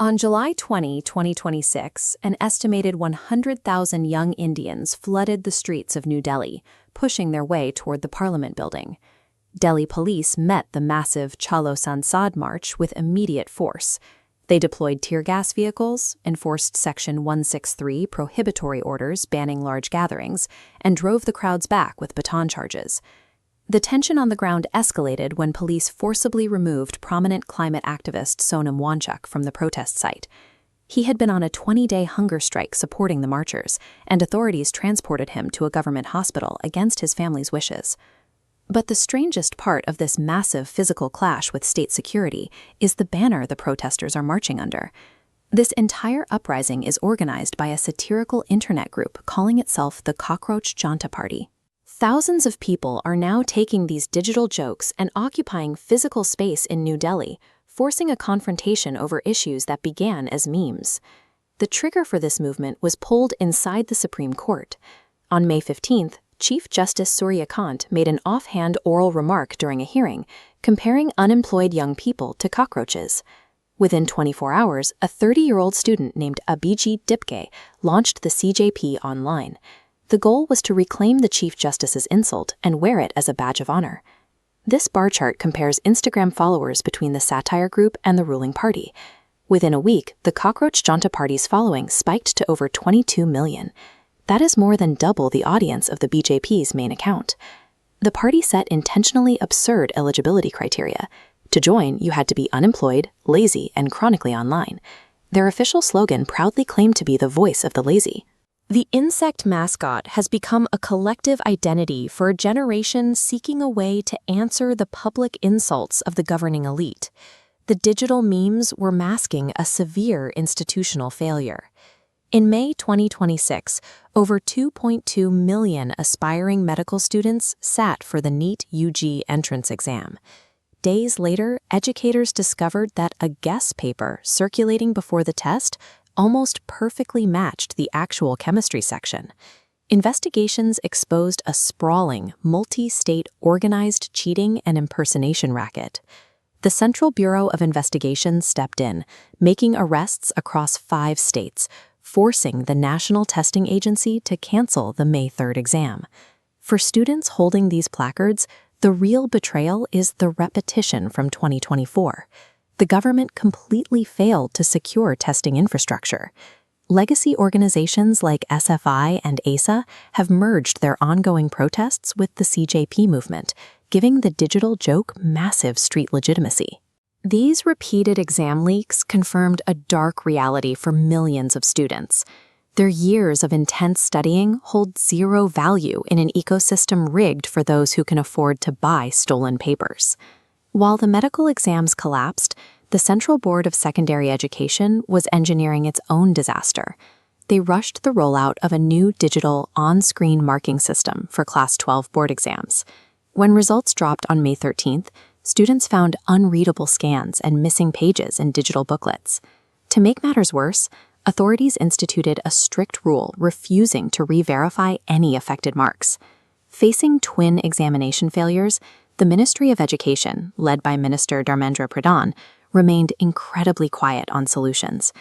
On July 20, 2026, an estimated 100,000 young Indians flooded the streets of New Delhi, pushing their way toward the Parliament building. Delhi police met the massive Chalo Sansad march with immediate force. They deployed tear gas vehicles, enforced Section 163 prohibitory orders banning large gatherings, and drove the crowds back with baton charges. The tension on the ground escalated when police forcibly removed prominent climate activist Sonam Wangchuk from the protest site. He had been on a 20-day hunger strike supporting the marchers, and authorities transported him to a government hospital against his family's wishes. But the strangest part of this massive physical clash with state security is the banner the protesters are marching under. This entire uprising is organized by a satirical internet group calling itself the Cockroach Janta Party. Thousands of people are now taking these digital jokes and occupying physical space in New Delhi, forcing a confrontation over issues that began as memes. The trigger for this movement was pulled inside the Supreme Court. On May 15th, Chief Justice Surya Kant made an offhand oral remark during a hearing, comparing unemployed young people to cockroaches. Within 24 hours, a 30-year-old student named Abhijit Dipke launched the CJP online. The goal was to reclaim the Chief Justice's insult and wear it as a badge of honor. This bar chart compares Instagram followers between the satire group and the ruling party. Within a week, the Cockroach Janta Party's following spiked to over 22 million. That is more than double the audience of the BJP's main account. The party set intentionally absurd eligibility criteria. To join, you had to be unemployed, lazy, and chronically online. Their official slogan proudly claimed to be the voice of the lazy. The insect mascot has become a collective identity for a generation seeking a way to answer the public insults of the governing elite. The digital memes were masking a severe institutional failure. In May 2026, over 2.2 million aspiring medical students sat for the NEET UG entrance exam. Days later, educators discovered that a guess paper circulating before the test almost perfectly matched the actual chemistry section. Investigations exposed a sprawling, multi-state organized cheating and impersonation racket. The Central Bureau of Investigation stepped in, making arrests across 5 states, forcing the National Testing Agency to cancel the May 3rd exam. For students holding these placards, the real betrayal is the repetition from 2024. The government completely failed to secure testing infrastructure. Legacy organizations like SFI and ASA have merged their ongoing protests with the CJP movement, giving the digital joke massive street legitimacy. These repeated exam leaks confirmed a dark reality for millions of students. Their years of intense studying hold zero value in an ecosystem rigged for those who can afford to buy stolen papers. While the medical exams collapsed, the Central Board of Secondary Education was engineering its own disaster. They rushed the rollout of a new digital on-screen marking system for Class 12 board exams. When results dropped on May 13th, students found unreadable scans and missing pages in digital booklets. To make matters worse, authorities instituted a strict rule refusing to re-verify any affected marks. Facing twin examination failures, the Ministry of Education, led by Minister Dharmendra Pradhan, remained incredibly quiet on solutions.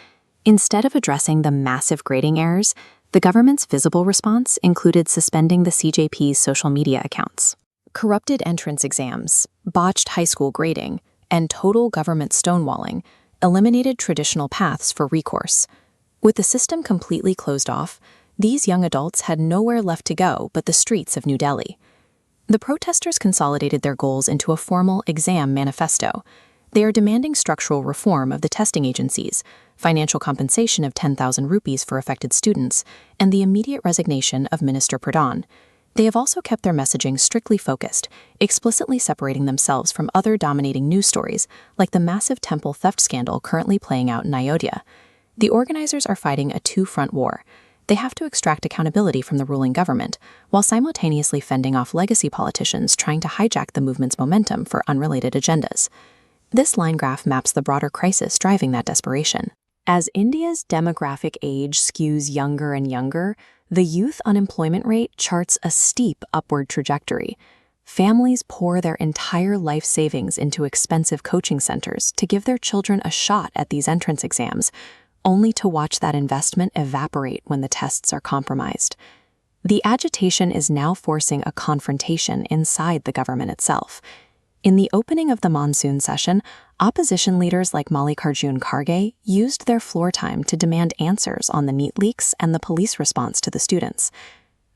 Instead of addressing the massive grading errors, the government's visible response included suspending the CJP's social media accounts. Corrupted entrance exams, botched high school grading, and total government stonewalling eliminated traditional paths for recourse. With the system completely closed off, these young adults had nowhere left to go but the streets of New Delhi. The protesters consolidated their goals into a formal exam manifesto. They are demanding structural reform of the testing agencies, financial compensation of 10,000 rupees for affected students, and the immediate resignation of Minister Pradhan. They have also kept their messaging strictly focused, explicitly separating themselves from other dominating news stories, like the massive temple theft scandal currently playing out in Ayodhya. The organizers are fighting a two-front war. They have to extract accountability from the ruling government, while simultaneously fending off legacy politicians trying to hijack the movement's momentum for unrelated agendas. This line graph maps the broader crisis driving that desperation. As India's demographic age skews younger and younger, the youth unemployment rate charts a steep upward trajectory. Families pour their entire life savings into expensive coaching centers to give their children a shot at these entrance exams, only to watch that investment evaporate when the tests are compromised. The agitation is now forcing a confrontation inside the government itself. In the opening of the monsoon session, opposition leaders like Mallikarjun Kharge used their floor time to demand answers on the NEET leaks and the police response to the students.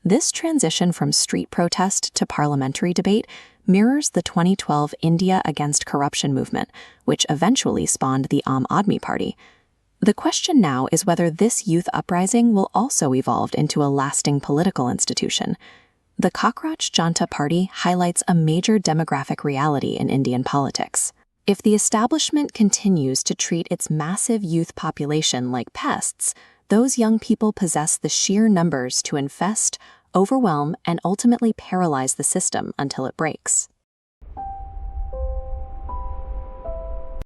This transition from street protest to parliamentary debate mirrors the 2012 India Against Corruption movement, which eventually spawned the Aam Aadmi Party. The question now is whether this youth uprising will also evolve into a lasting political institution. The Cockroach Janta Party highlights a major demographic reality in Indian politics. If the establishment continues to treat its massive youth population like pests, those young people possess the sheer numbers to infest, overwhelm, and ultimately paralyze the system until it breaks.